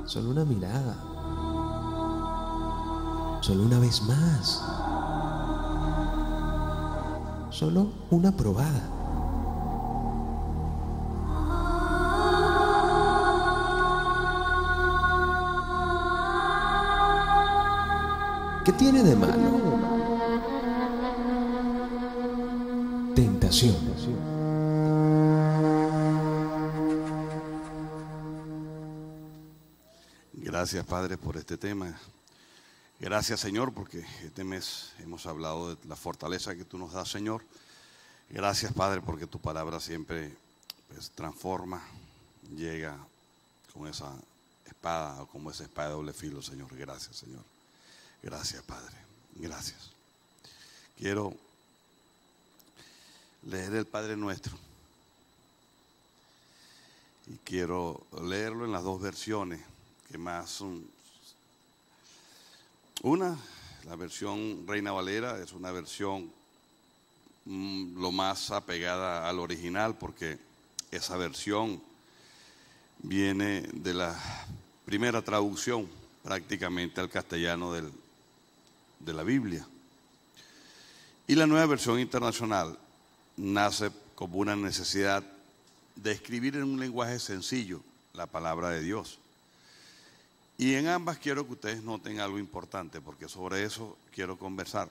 Solo una mirada. Solo una vez más. Solo una probada. ¿Qué tiene de malo? Tentación. Gracias, Padre, por este tema. Gracias, Señor, porque este mes hemos hablado de la fortaleza que tú nos das, Señor. Gracias, Padre, porque tu palabra siempre transforma, llega con esa espada o como esa espada de doble filo, Señor. Gracias, Señor. Gracias, Padre. Gracias. Quiero leer el Padre Nuestro. Y quiero leerlo en las dos versiones que más son. Una, la versión Reina Valera, es una versión lo más apegada al original, porque esa versión viene de la primera traducción prácticamente al castellano de la Biblia. Y la nueva versión internacional nace como una necesidad de escribir en un lenguaje sencillo la palabra de Dios. Y en ambas quiero que ustedes noten algo importante, porque sobre eso quiero conversar,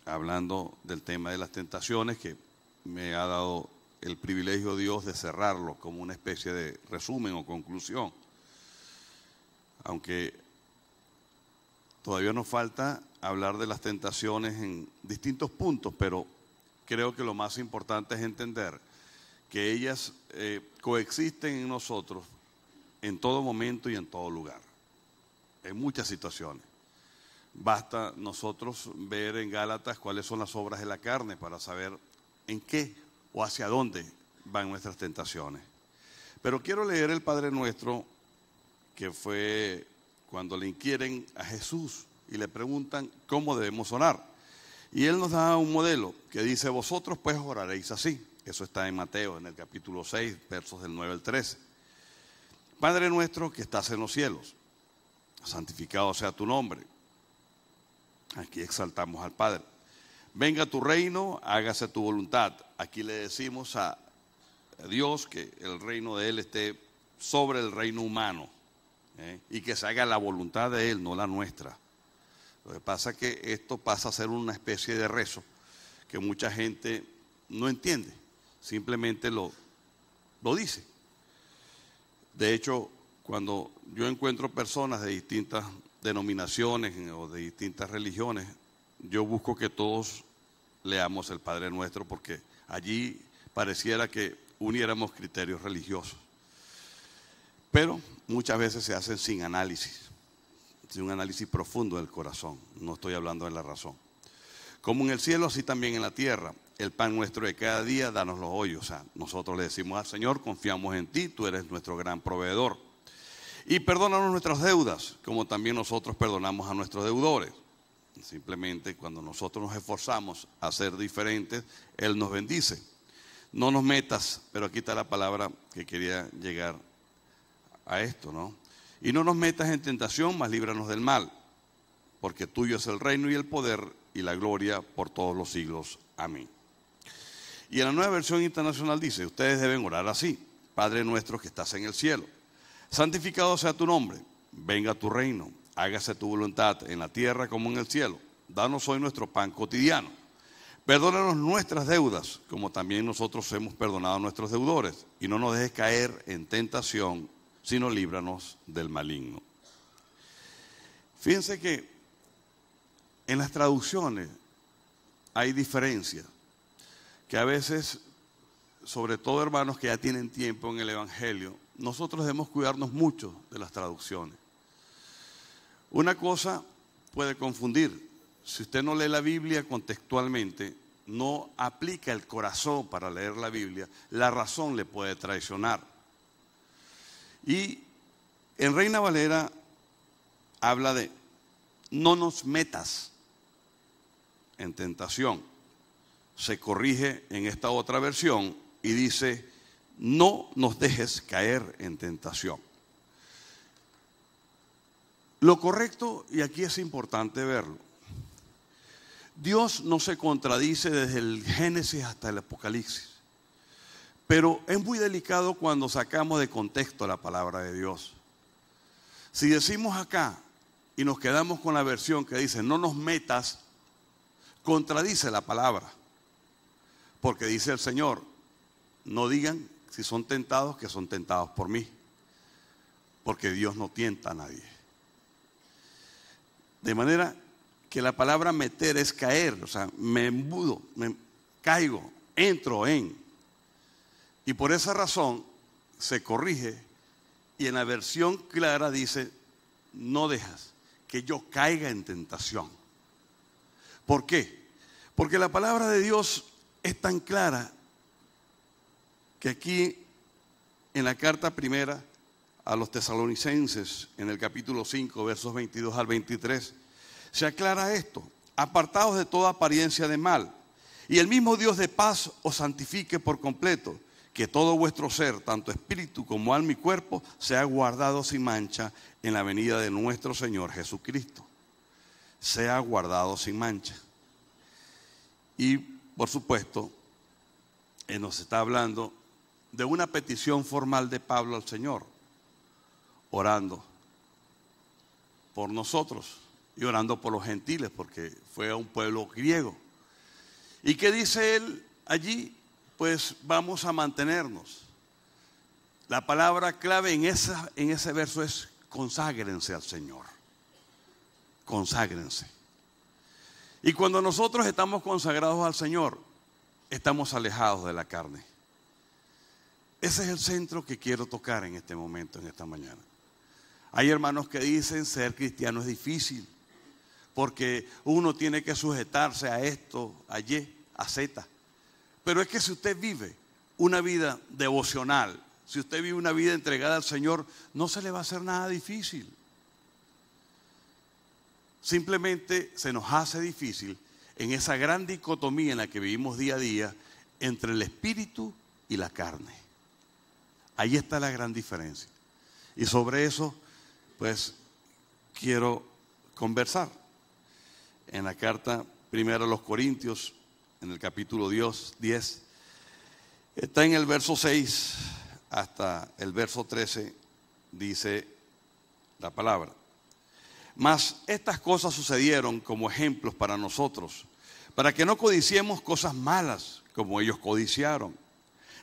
hablando del tema de las tentaciones, que me ha dado el privilegio Dios de cerrarlo como una especie de resumen o conclusión. Aunque todavía nos falta hablar de las tentaciones en distintos puntos, pero creo que lo más importante es entender que ellas coexisten en nosotros en todo momento y en todo lugar, en muchas situaciones. Basta nosotros ver en Gálatas cuáles son las obras de la carne para saber en qué o hacia dónde van nuestras tentaciones. Pero quiero leer el Padre Nuestro, que fue cuando le inquieren a Jesús y le preguntan cómo debemos orar. Y Él nos da un modelo que dice: vosotros pues oraréis así. Eso está en Mateo, en el capítulo 6, versos del 9 al 13. Padre nuestro que estás en los cielos, santificado sea tu nombre. Aquí exaltamos al Padre. Venga tu reino, hágase tu voluntad. Aquí le decimos a Dios que el reino de Él esté sobre el reino humano, y que se haga la voluntad de Él, no la nuestra. Lo que pasa es que esto pasa a ser una especie de rezo que mucha gente no entiende, simplemente lo dice. De hecho, cuando yo encuentro personas de distintas denominaciones o de distintas religiones, yo busco que todos leamos el Padre Nuestro, porque allí pareciera que uniéramos criterios religiosos. Pero muchas veces se hacen sin análisis, sin un análisis profundo del corazón. No estoy hablando de la razón. Como en el cielo, así también en la tierra. El pan nuestro de cada día, dánoslo hoy. O sea, nosotros le decimos al Señor: confiamos en ti, tú eres nuestro gran proveedor. Y perdónanos nuestras deudas, como también nosotros perdonamos a nuestros deudores. Simplemente cuando nosotros nos esforzamos a ser diferentes, Él nos bendice. No nos metas, pero aquí está la palabra que quería llegar a esto, ¿no? Y no nos metas en tentación, mas líbranos del mal, porque tuyo es el reino y el poder y la gloria por todos los siglos. Amén. Y en la nueva versión internacional dice: ustedes deben orar así: Padre nuestro que estás en el cielo, santificado sea tu nombre, venga tu reino, hágase tu voluntad en la tierra como en el cielo. Danos hoy nuestro pan cotidiano. Perdónanos nuestras deudas, como también nosotros hemos perdonado a nuestros deudores. Y no nos dejes caer en tentación, sino líbranos del maligno. Fíjense que en las traducciones hay diferencias, que a veces, sobre todo hermanos que ya tienen tiempo en el Evangelio, nosotros debemos cuidarnos mucho de las traducciones. Una cosa puede confundir. Si usted no lee la Biblia contextualmente, no aplica el corazón para leer la Biblia, la razón le puede traicionar. Y en Reina Valera habla de: no nos metas en tentación. Se corrige en esta otra versión y dice, no nos dejes caer en tentación. Lo correcto, y aquí es importante verlo, Dios no se contradice desde el Génesis hasta el Apocalipsis, pero es muy delicado cuando sacamos de contexto la palabra de Dios. Si decimos acá y nos quedamos con la versión que dice no nos metas, contradice la palabra, porque dice el Señor, no digan si son tentados que son tentados por mí, porque Dios no tienta a nadie. De manera que la palabra meter es caer, o sea, me embudo, me caigo, entro en. Y por esa razón se corrige y en la versión clara dice, no dejas que yo caiga en tentación. ¿Por qué? Porque la palabra de Dios es tan clara que aquí en la carta primera a los tesalonicenses, en el capítulo 5, versos 22 al 23, se aclara esto: apartados de toda apariencia de mal, y el mismo Dios de paz os santifique por completo, que todo vuestro ser, tanto espíritu como alma y cuerpo, sea guardado sin mancha en la venida de nuestro Señor Jesucristo. Sea guardado sin mancha. Y por supuesto, nos está hablando de una petición formal de Pablo al Señor, orando por nosotros y orando por los gentiles, porque fue a un pueblo griego. ¿Y qué dice él allí? Pues vamos a mantenernos. La palabra clave en ese verso es conságrense al Señor. Conságrense. Y cuando nosotros estamos consagrados al Señor, estamos alejados de la carne. Ese es el centro que quiero tocar en este momento, en esta mañana. Hay hermanos que dicen ser cristiano es difícil, porque uno tiene que sujetarse a esto, a Y, a Z. Pero es que si usted vive una vida devocional, si usted vive una vida entregada al Señor, no se le va a hacer nada difícil. Simplemente se nos hace difícil en esa gran dicotomía en la que vivimos día a día entre el espíritu y la carne. Ahí está la gran diferencia. Y sobre eso, pues, quiero conversar. En la carta primera a los Corintios, en el capítulo 10, está en el verso 6 hasta el verso 13, dice la palabra. Mas estas cosas sucedieron como ejemplos para nosotros, para que no codiciemos cosas malas como ellos codiciaron,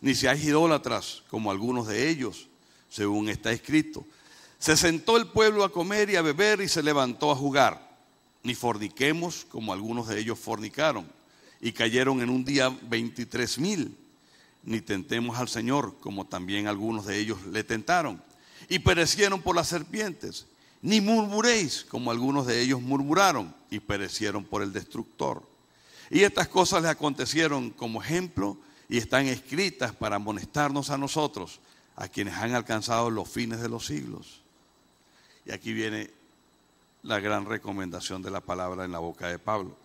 ni seáis idólatras como algunos de ellos, según está escrito. Se sentó el pueblo a comer y a beber y se levantó a jugar. Ni forniquemos como algunos de ellos fornicaron y cayeron en un día 23,000. Ni tentemos al Señor como también algunos de ellos le tentaron y perecieron por las serpientes. Ni murmuréis como algunos de ellos murmuraron y perecieron por el destructor. Y estas cosas les acontecieron como ejemplo y están escritas para amonestarnos a nosotros, a quienes han alcanzado los fines de los siglos. Y aquí viene la gran recomendación de la palabra en la boca de Pablo.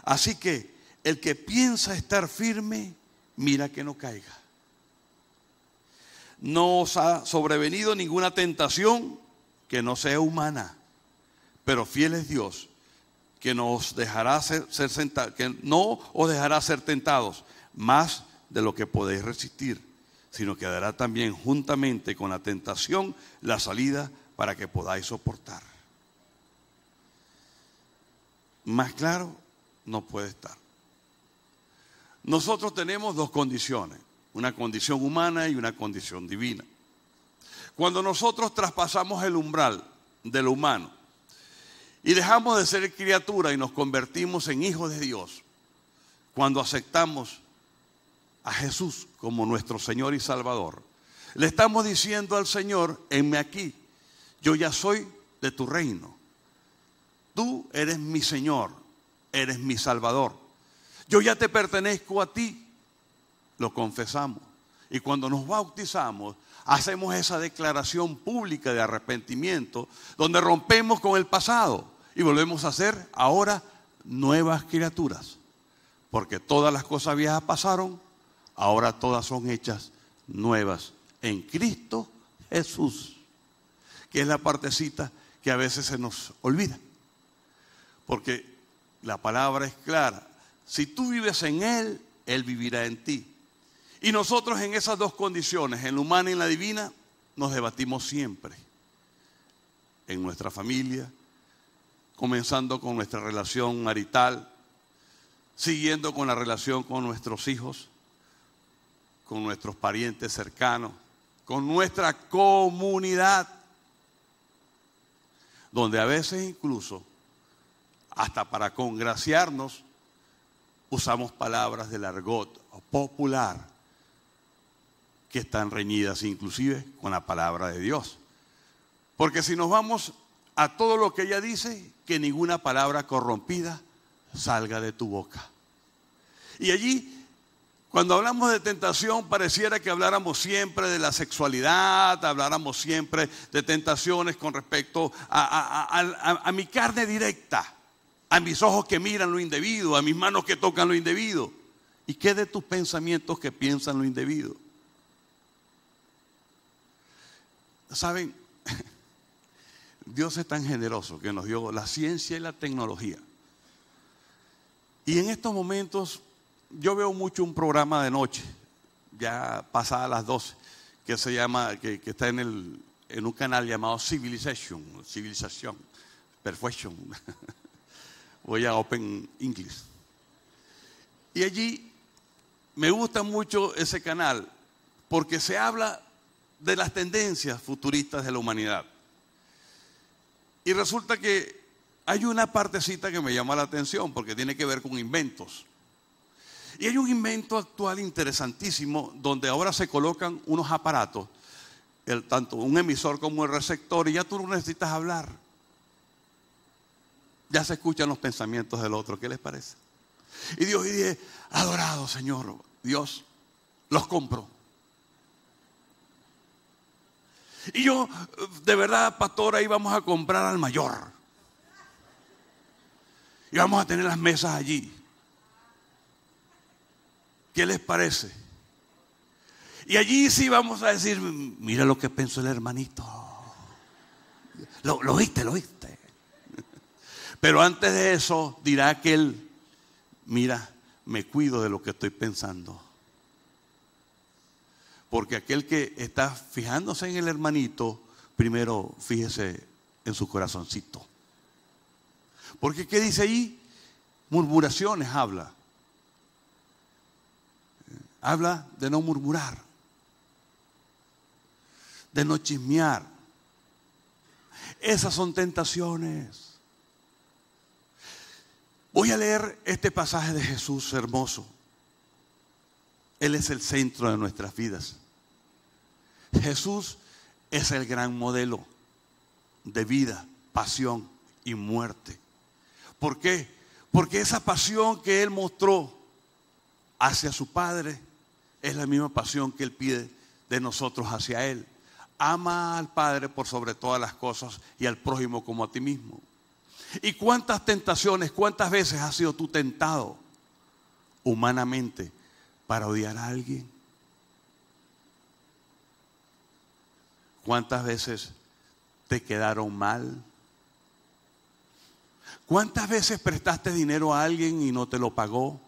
Así que el que piensa estar firme, mira que no caiga. No os ha sobrevenido ninguna tentación que no sea humana, pero fiel es Dios, que no os dejará que no os dejará ser tentados más de lo que podéis resistir, sino que dará también juntamente con la tentación la salida para que podáis soportar. Más claro no puede estar. Nosotros tenemos dos condiciones, una condición humana y una condición divina. Cuando nosotros traspasamos el umbral de lo humano y dejamos de ser criatura y nos convertimos en hijos de Dios, cuando aceptamos a Jesús como nuestro Señor y Salvador, le estamos diciendo al Señor: henme aquí, yo ya soy de tu reino, tú eres mi Señor, eres mi Salvador, yo ya te pertenezco a ti. Lo confesamos y cuando nos bautizamos hacemos esa declaración pública de arrepentimiento, donde rompemos con el pasado y volvemos a ser ahora nuevas criaturas, porque todas las cosas viejas pasaron, ahora todas son hechas nuevas en Cristo Jesús, que es la partecita que a veces se nos olvida, porque la palabra es clara: si tú vives en Él, Él vivirá en ti. Y nosotros en esas dos condiciones, en la humana y en la divina, nos debatimos siempre. En nuestra familia, comenzando con nuestra relación marital, siguiendo con la relación con nuestros hijos, con nuestros parientes cercanos, con nuestra comunidad, donde a veces incluso, hasta para congraciarnos, usamos palabras del argot popular que están reñidas inclusive con la palabra de Dios. Porque si nos vamos a todo lo que ella dice, que ninguna palabra corrompida salga de tu boca. Y allí, cuando hablamos de tentación, pareciera que habláramos siempre de la sexualidad, habláramos siempre de tentaciones con respecto a mi carne directa, a mis ojos que miran lo indebido, a mis manos que tocan lo indebido. ¿Y qué de tus pensamientos que piensan lo indebido? ¿Saben? Dios es tan generoso que nos dio la ciencia y la tecnología. Y en estos momentos yo veo mucho un programa de noche, ya pasadas las 12, que se llama, que está en un canal llamado Civilización, Perfection. Voy a Open English. Y allí me gusta mucho ese canal porque se habla de las tendencias futuristas de la humanidad. Y resulta que hay una partecita que me llama la atención porque tiene que ver con inventos. Y hay un invento actual interesantísimo donde ahora se colocan unos aparatos, tanto un emisor como el receptor, y ya tú no necesitas hablar. Ya se escuchan los pensamientos del otro. ¿Qué les parece? Y Dios dice: adorado Señor, Dios, los compro. Y yo, de verdad, pastora, íbamos a comprar al mayor. Y vamos a tener las mesas allí. ¿Qué les parece? Y allí sí vamos a decir: mira lo que pensó el hermanito. Lo viste. Pero antes de eso dirá aquel: mira, me cuido de lo que estoy pensando. Porque aquel que está fijándose en el hermanito, primero fíjese en su corazoncito. Porque ¿qué dice ahí? Murmuraciones habla. Habla de no murmurar, de no chismear. Esas son tentaciones. Voy a leer este pasaje de Jesús hermoso. Él es el centro de nuestras vidas. Jesús es el gran modelo de vida, pasión y muerte. ¿Por qué? Porque esa pasión que Él mostró hacia su Padre es la misma pasión que Él pide de nosotros hacia Él. Ama al Padre por sobre todas las cosas y al prójimo como a ti mismo. ¿Y cuántas tentaciones, cuántas veces has sido tú tentado humanamente para odiar a alguien? ¿Cuántas veces te quedaron mal? ¿Cuántas veces prestaste dinero a alguien y no te lo pagó?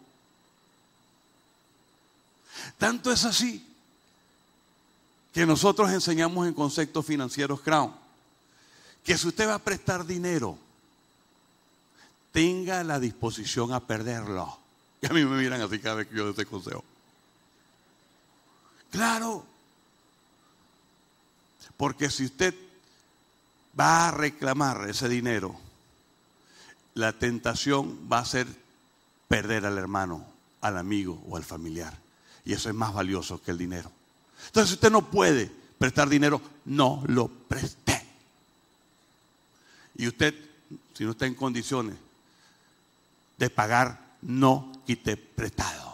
Tanto es así que nosotros enseñamos en conceptos financieros Crown que si usted va a prestar dinero, tenga la disposición a perderlo. Y a mí me miran así cada vez que yo doy este consejo. Claro. Porque si usted va a reclamar ese dinero, la tentación va a ser perder al hermano, al amigo o al familiar. Y eso es más valioso que el dinero. Entonces, si usted no puede prestar dinero, no lo preste. Y usted, si no está en condiciones de pagar, no quite prestado.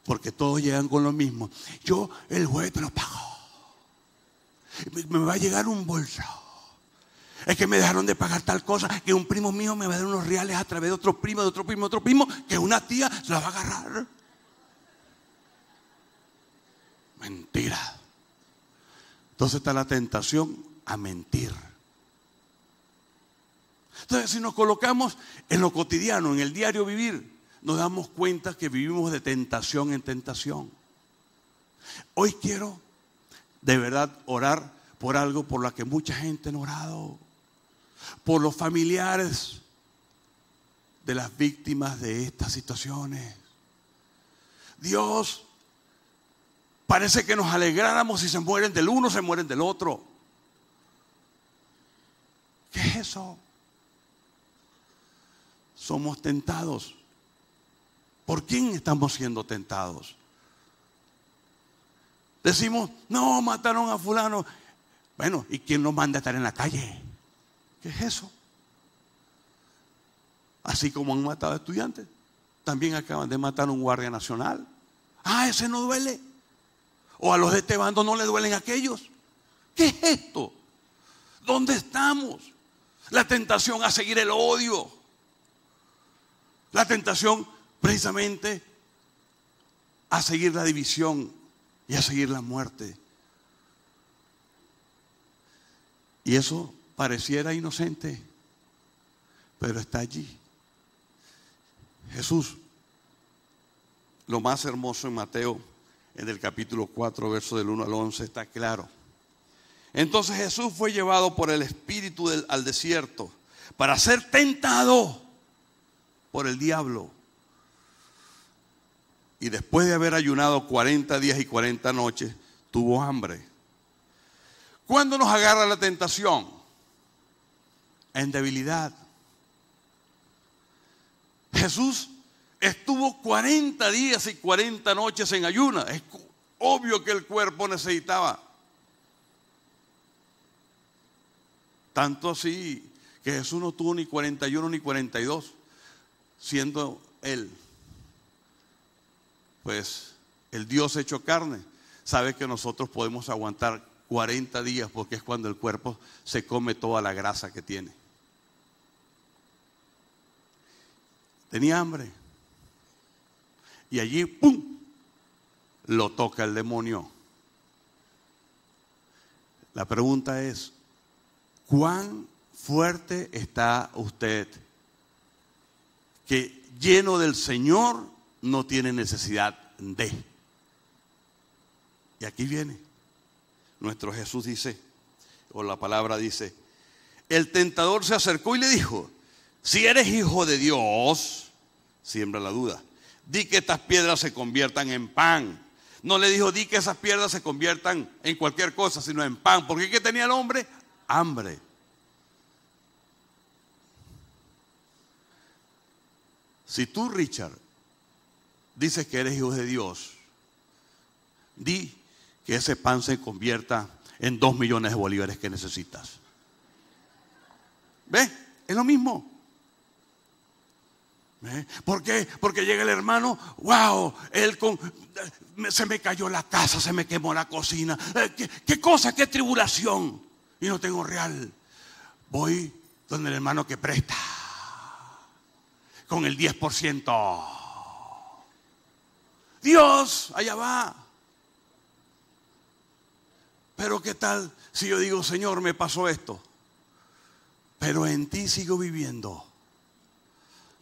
Porque todos llegan con lo mismo. Yo el jueves te lo pago. Me va a llegar un bolso. Es que me dejaron de pagar tal cosa, que un primo mío me va a dar unos reales a través de otro primo, de otro primo, de otro primo, que una tía se la va a agarrar. Mentira. Entonces está la tentación a mentir. Entonces, si nos colocamos en lo cotidiano, en el diario vivir, nos damos cuenta que vivimos de tentación en tentación. Hoy quiero de verdad orar por algo por lo que mucha gente no ha orado. Por los familiares de las víctimas de estas situaciones. Dios, parece que nos alegráramos si se mueren del uno, se mueren del otro. ¿Qué es eso? Somos tentados. ¿Por quién estamos siendo tentados? Decimos, no, mataron a fulano. Bueno, ¿y quién nos manda a estar en la calle? ¿Qué es eso? Así como han matado a estudiantes, también acaban de matar a un guardia nacional. Ah, ese no duele. O a los de este bando no le duelen aquellos. ¿Qué es esto? ¿Dónde estamos? La tentación a seguir el odio. La tentación precisamente a seguir la división y a seguir la muerte. Y eso pareciera inocente, pero está allí. Jesús, lo más hermoso en Mateo, en el capítulo 4, verso del 1 al 11, está claro. Entonces Jesús fue llevado por el Espíritu al desierto para ser tentado por el diablo. Y después de haber ayunado 40 días y 40 noches, tuvo hambre. ¿Cuándo nos agarra la tentación? En debilidad. Jesús estuvo 40 días y 40 noches en ayuna. Es obvio que el cuerpo necesitaba. Tanto así que Jesús no tuvo ni 41 ni 42, siendo Él, pues, el Dios hecho carne. Sabe que nosotros podemos aguantar 40 días porque es cuando el cuerpo se come toda la grasa que tiene. Tenía hambre. Y allí, ¡pum!, lo toca el demonio. La pregunta es, ¿cuán fuerte está usted que lleno del Señor no tiene necesidad de? Y aquí viene. Nuestro Jesús dice, o la palabra dice, el tentador se acercó y le dijo, si eres hijo de Dios, siembra la duda, di que estas piedras se conviertan en pan. No le dijo, di que esas piedras se conviertan en cualquier cosa, sino en pan. Porque ¿qué tenía el hombre? Hambre. Si tú, Richard, dices que eres hijo de Dios, di que ese pan se convierta en 2 millones de bolívares que necesitas. ¿Ves? Es lo mismo. ¿Ves? ¿Por qué? Porque llega el hermano, wow, se me cayó la casa, se me quemó la cocina. ¿Qué cosa? ¿Qué tribulación? Y no tengo real. Voy donde el hermano que presta, con el 10%. Dios, allá va. Pero ¿qué tal si yo digo, Señor, me pasó esto, pero en ti sigo viviendo?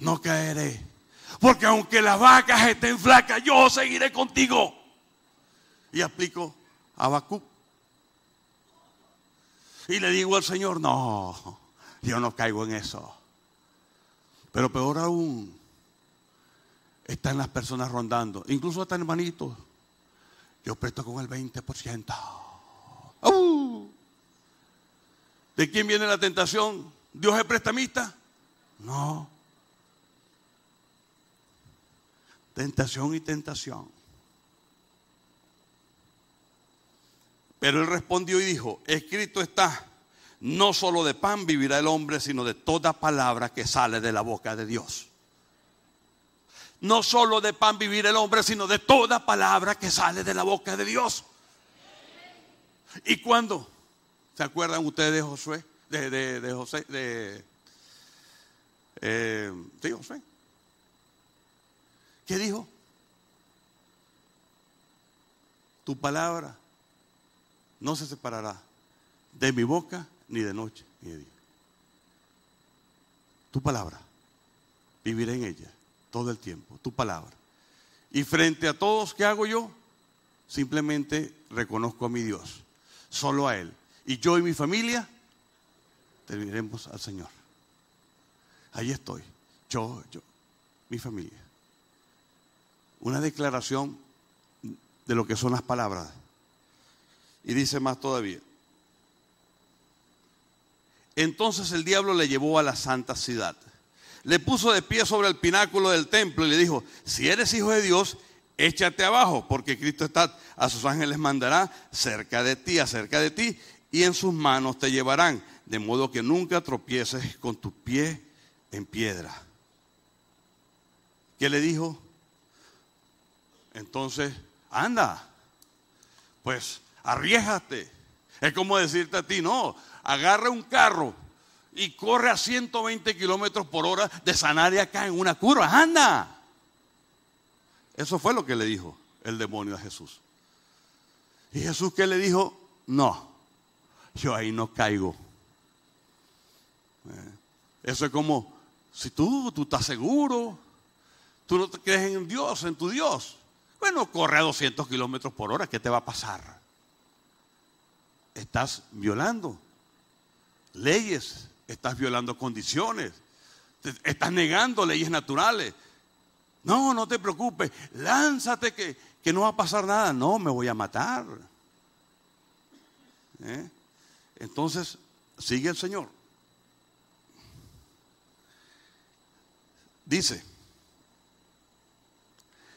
No caeré, porque aunque las vacas estén flacas, yo seguiré contigo. Y aplico Habacuc. Y le digo al Señor, no, yo no caigo en eso. Pero peor aún, están las personas rondando, incluso hasta hermanitos. Yo presto con el 20%. ¿De quién viene la tentación? ¿Dios es prestamista? No. Tentación y tentación. Pero él respondió y dijo, escrito está, no solo de pan vivirá el hombre, sino de toda palabra que sale de la boca de Dios. No solo de pan vivirá el hombre, sino de toda palabra que sale de la boca de Dios. ¿Y cuándo? ¿Se acuerdan ustedes de Josué? de José, sí, José. ¿Qué dijo? Tu palabra no se separará de mi boca ni de noche ni de día. Tu palabra, viviré en ella todo el tiempo, tu palabra. Y frente a todos, ¿qué hago yo? Simplemente reconozco a mi Dios, solo a Él. Y yo y mi familia serviremos al Señor. Ahí estoy, yo, mi familia. Una declaración de lo que son las palabras. Y dice más todavía. Entonces el diablo le llevó a la santa ciudad. Le puso de pie sobre el pináculo del templo y le dijo, si eres hijo de Dios, échate abajo, porque Cristo está, a sus ángeles mandará acerca de ti, y en sus manos te llevarán, de modo que nunca tropieces con tu pie en piedra. ¿Qué le dijo? Entonces, anda, pues arriésgate. Es como decirte a ti, no, agarra un carro y corre a 120 kilómetros por hora de Sanare acá en una curva, anda. Eso fue lo que le dijo el demonio a Jesús. ¿Y Jesús qué le dijo? No, yo ahí no caigo. Eso es como, si tú estás seguro, tú no te crees en Dios, en tu Dios. Bueno, corre a 200 kilómetros por hora, ¿qué te va a pasar? Estás violando leyes, estás violando condiciones, estás negando leyes naturales. No, no te preocupes, lánzate que no va a pasar nada. No, me voy a matar. Entonces, sigue el Señor. Dice,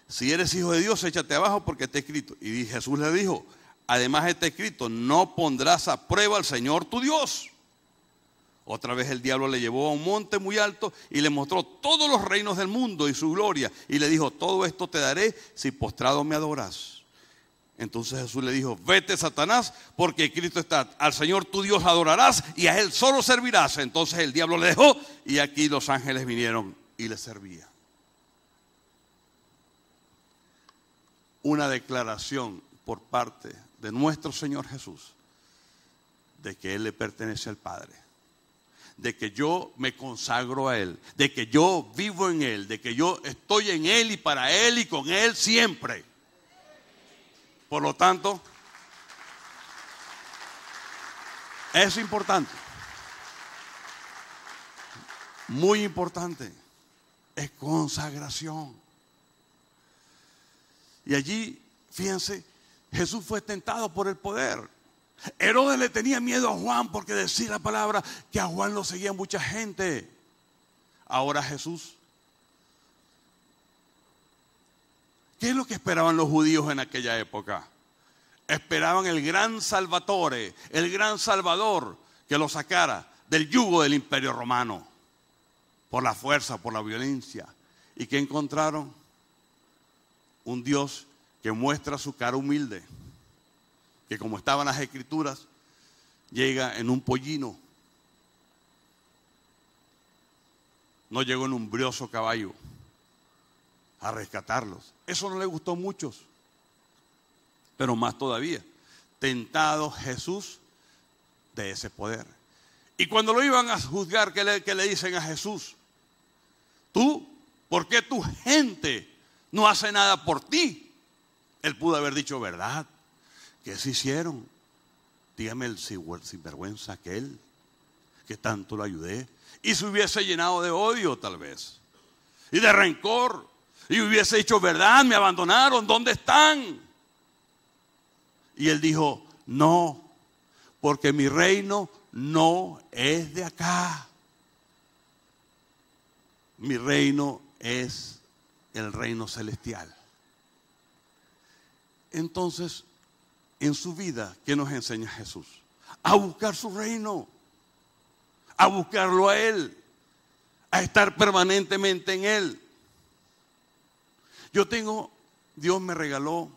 si eres hijo de Dios, échate abajo porque está escrito. Y Jesús le dijo, además está escrito, no pondrás a prueba al Señor tu Dios. Otra vez el diablo le llevó a un monte muy alto y le mostró todos los reinos del mundo y su gloria. Y le dijo, todo esto te daré si postrado me adoras. Entonces Jesús le dijo, vete Satanás, porque Cristo está, al Señor tu Dios adorarás y a Él solo servirás. Entonces el diablo le dejó y aquí los ángeles vinieron y le servían. Una declaración por parte de nuestro Señor Jesús de que Él le pertenece al Padre, de que yo me consagro a Él, de que yo vivo en Él, de que yo estoy en Él y para Él y con Él siempre. Por lo tanto, es importante, muy importante, es consagración. Y allí, fíjense, Jesús fue tentado por el poder. Herodes le tenía miedo a Juan porque decía la palabra que a Juan lo seguía mucha gente. Ahora Jesús. ¿Qué es lo que esperaban los judíos en aquella época? Esperaban el gran Salvatore, el gran Salvador que lo sacara del yugo del Imperio Romano. Por la fuerza, por la violencia. ¿Y qué encontraron? Un Dios que muestra su cara humilde. Que como estaban las escrituras, llega en un pollino. No llegó en un brioso caballo a rescatarlos. Eso no le gustó a muchos. Pero más todavía, tentado Jesús de ese poder. Y cuando lo iban a juzgar, ¿qué le dicen a Jesús? Tú, ¿por qué tu gente no hace nada por ti? Él pudo haber dicho, ¿verdad? ¿Qué se hicieron? Dígame el sinvergüenza aquel que tanto lo ayudé. Y se hubiese llenado de odio tal vez. Y de rencor. Y hubiese dicho, ¿verdad? Me abandonaron. ¿Dónde están? Y él dijo, no. Porque mi reino no es de acá. Mi reino es el reino celestial. Entonces, en su vida, ¿qué nos enseña Jesús? A buscar su reino, a buscarlo a Él, a estar permanentemente en Él. Dios me regaló,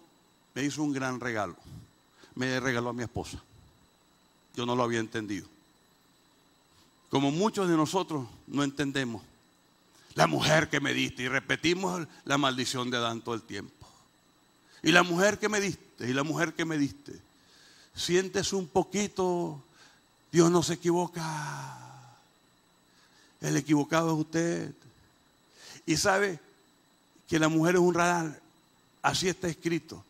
me hizo un gran regalo. Me regaló a mi esposa. Yo no lo había entendido. como muchos de nosotros no entendemos. La mujer que me diste, y repetimos la maldición de Adán todo el tiempo. Y la mujer que me diste, y la mujer que me diste. Sientes un poquito, Dios no se equivoca. El equivocado es usted. Y sabe que la mujer es un radar. Así está escrito.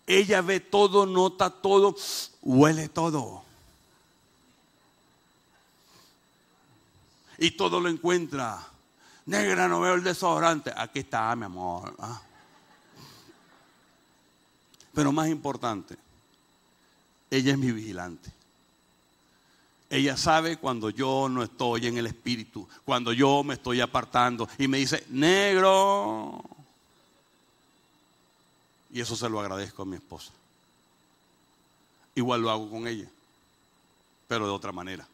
Ella ve todo, nota todo, huele todo. Y todo lo encuentra. Negra, no veo el desodorante. Aquí está, mi amor. Pero más importante, ella es mi vigilante. Ella sabe cuando yo no estoy en el espíritu, cuando yo me estoy apartando y me dice, negro. Y eso se lo agradezco a mi esposa. Igual lo hago con ella, pero de otra manera.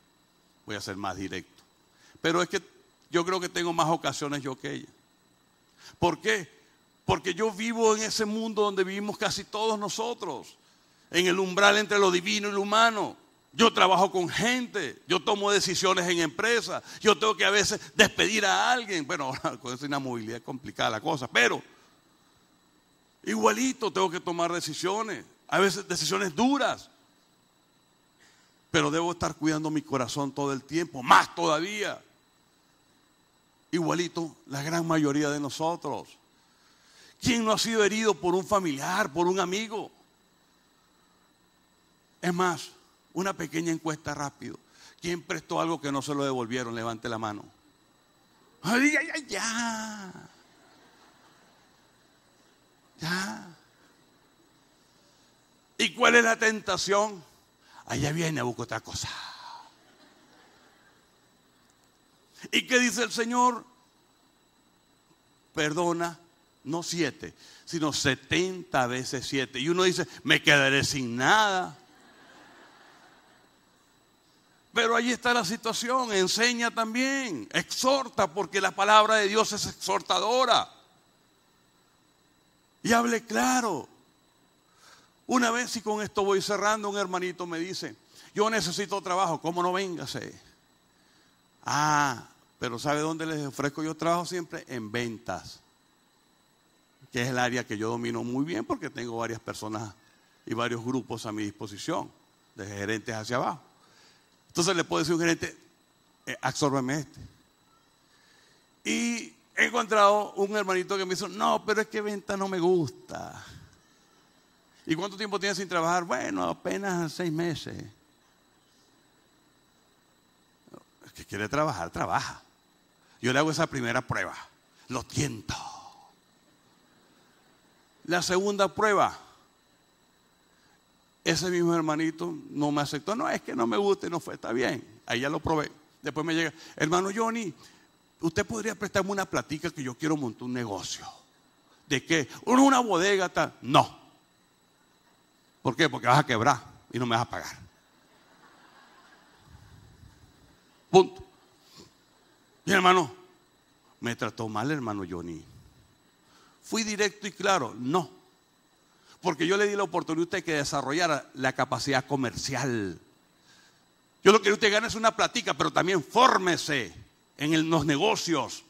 Voy a ser más directo. Pero es que yo creo que tengo más ocasiones yo que ella. ¿Por qué? Porque yo vivo en ese mundo donde vivimos casi todos nosotros. En el umbral entre lo divino y lo humano. Yo trabajo con gente, yo tomo decisiones en empresas, yo tengo que a veces despedir a alguien. Bueno, ahora con esa inamovilidad es complicada la cosa, pero igualito tengo que tomar decisiones, a veces decisiones duras. Pero debo estar cuidando mi corazón todo el tiempo, más todavía. Igualito la gran mayoría de nosotros. ¿Quién no ha sido herido por un familiar, por un amigo? Es más, una pequeña encuesta rápido. ¿Quién prestó algo que no se lo devolvieron? Levante la mano. ¡Ay, ay, ay, ya! Ya. ¿Y cuál es la tentación? Allá viene a buscar otra cosa. ¿Y qué dice el Señor? Perdona, no 7, sino 70 veces 7. Y uno dice, me quedaré sin nada. Pero ahí está la situación, enseña también, exhorta, porque la palabra de Dios es exhortadora. Y hable claro. Una vez, y con esto voy cerrando, un hermanito me dice, yo necesito trabajo, ¿cómo no véngase? Pero ¿sabe dónde les ofrezco yo trabajo siempre? En ventas, que es el área que yo domino muy bien porque tengo varias personas y varios grupos a mi disposición, desde gerentes hacia abajo. Entonces le puedo decir a un gerente, absórbeme este. Y he encontrado un hermanito que me dice, no, pero es que venta no me gusta. ¿Y cuánto tiempo tienes sin trabajar? Bueno, apenas 6 meses. Es que quiere trabajar, trabaja. Yo le hago esa primera prueba, lo tiento. La segunda prueba, ese mismo hermanito no me aceptó. No, es que no me gusta y no fue, está bien. Ahí ya lo probé. Después me llega, hermano Johnny, usted podría prestarme una platica que yo quiero montar un negocio. ¿De qué? Una bodega, tal. No. ¿Por qué? Porque vas a quebrar y no me vas a pagar. Punto. Y hermano, me trató mal hermano Johnny. Fui directo y claro, no. Porque yo le di la oportunidad a usted que desarrollara la capacidad comercial. Yo lo que usted gana es una platica, pero también fórmese en los negocios.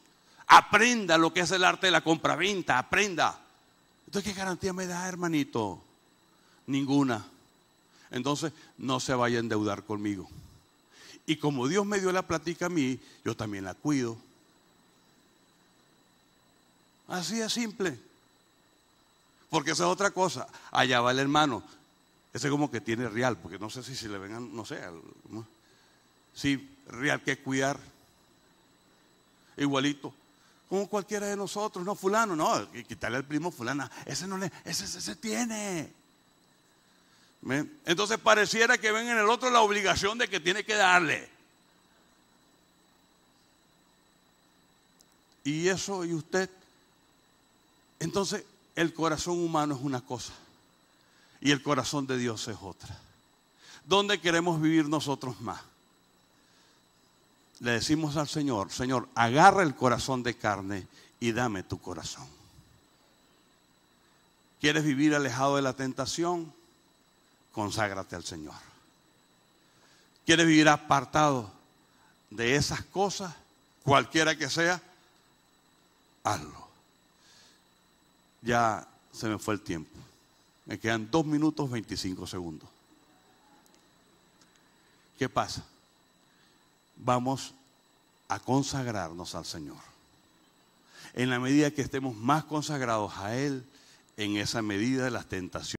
Aprenda lo que es el arte de la compraventa, aprenda. Entonces, ¿qué garantía me da, hermanito? Ninguna. Entonces, no se vaya a endeudar conmigo. Y como Dios me dio la platica a mí, yo también la cuido. Así es simple. Porque esa es otra cosa. Allá va el hermano. Ese como que tiene real, porque no sé si le vengan, no sé. ¿No? Sí, real que cuidar. Igualito. Como cualquiera de nosotros, no fulano, no, quitarle al primo fulana. Ese no le, ese tiene. ¿Ven? Entonces pareciera que ven en el otro la obligación de que tiene que darle. Y eso, y usted. Entonces, el corazón humano es una cosa y el corazón de Dios es otra. ¿Dónde queremos vivir nosotros más? Le decimos al Señor, Señor, agarra el corazón de carne y dame tu corazón. ¿Quieres vivir alejado de la tentación? Conságrate al Señor. ¿Quieres vivir apartado? de esas cosas, cualquiera que sea, hazlo. Ya se me fue el tiempo. Me quedan 2 minutos 25 segundos. ¿Qué pasa? Vamos a consagrarnos al Señor. En la medida que estemos más consagrados a Él, en esa medida las tentaciones